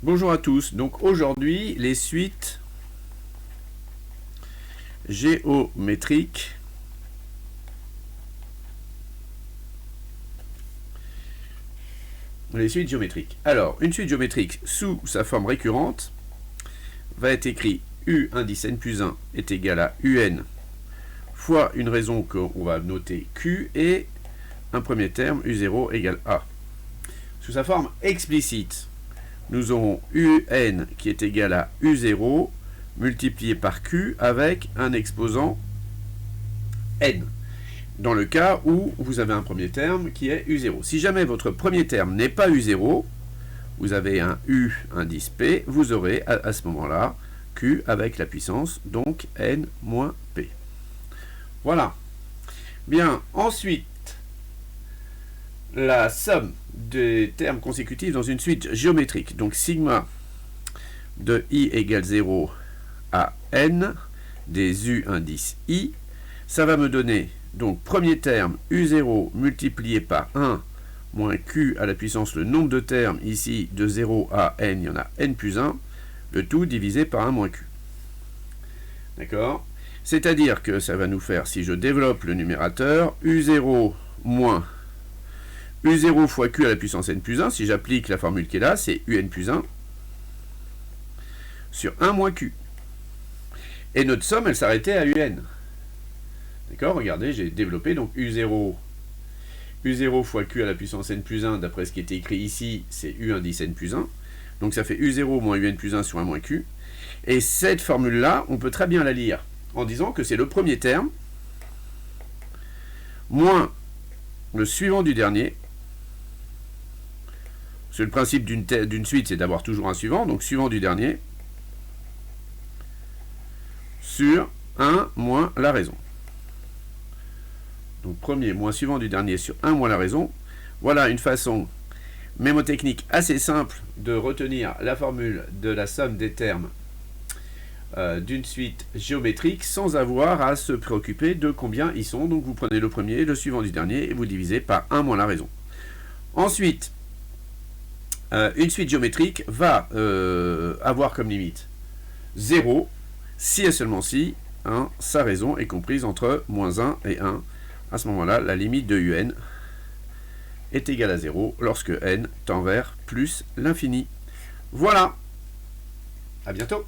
Bonjour à tous. Donc aujourd'hui, les suites géométriques Alors, une suite géométrique sous sa forme récurrente va être écrit U indice n plus 1 est égal à UN fois une raison qu'on va noter Q et un premier terme U0 égale A. Sous sa forme explicite, nous aurons UN qui est égal à U0 multiplié par Q avec un exposant N. Dans le cas où vous avez un premier terme qui est U0. Si jamais votre premier terme n'est pas U0, vous avez un U indice P, vous aurez à ce moment-là Q avec la puissance, donc N moins P. Voilà. Bien, ensuite, la somme des termes consécutifs dans une suite géométrique. Donc sigma de I égale 0 à N des U indice I. Ça va me donner, donc, premier terme U0 multiplié par 1 moins Q à la puissance, le nombre de termes ici de 0 à N, il y en a N plus 1, le tout divisé par 1 moins Q. D'accord? C'est-à-dire que ça va nous faire, si je développe le numérateur, U0 moins U0 fois Q à la puissance N plus 1, si j'applique la formule qui est là, c'est UN plus 1 sur 1 moins Q. Et notre somme, elle s'arrêtait à UN. D'accord? Regardez, j'ai développé donc U0 fois Q à la puissance N plus 1, d'après ce qui était écrit ici, c'est U indice N plus 1. Donc ça fait U0 moins UN plus 1 sur 1 moins Q. Et cette formule-là, on peut très bien la lire en disant que c'est le premier terme moins le suivant du dernier. Parce que le principe d'une suite, c'est d'avoir toujours un suivant, donc suivant du dernier, sur 1 moins la raison. Donc premier moins suivant du dernier sur 1 moins la raison. Voilà une façon mémotechnique assez simple de retenir la formule de la somme des termes d'une suite géométrique sans avoir à se préoccuper de combien ils sont. Donc vous prenez le premier, le suivant du dernier et vous divisez par 1 moins la raison. Ensuite, une suite géométrique va avoir comme limite 0 si et seulement si sa raison est comprise entre moins 1 et 1. À ce moment-là, la limite de UN est égale à 0 lorsque n tend vers plus l'infini. Voilà. À bientôt.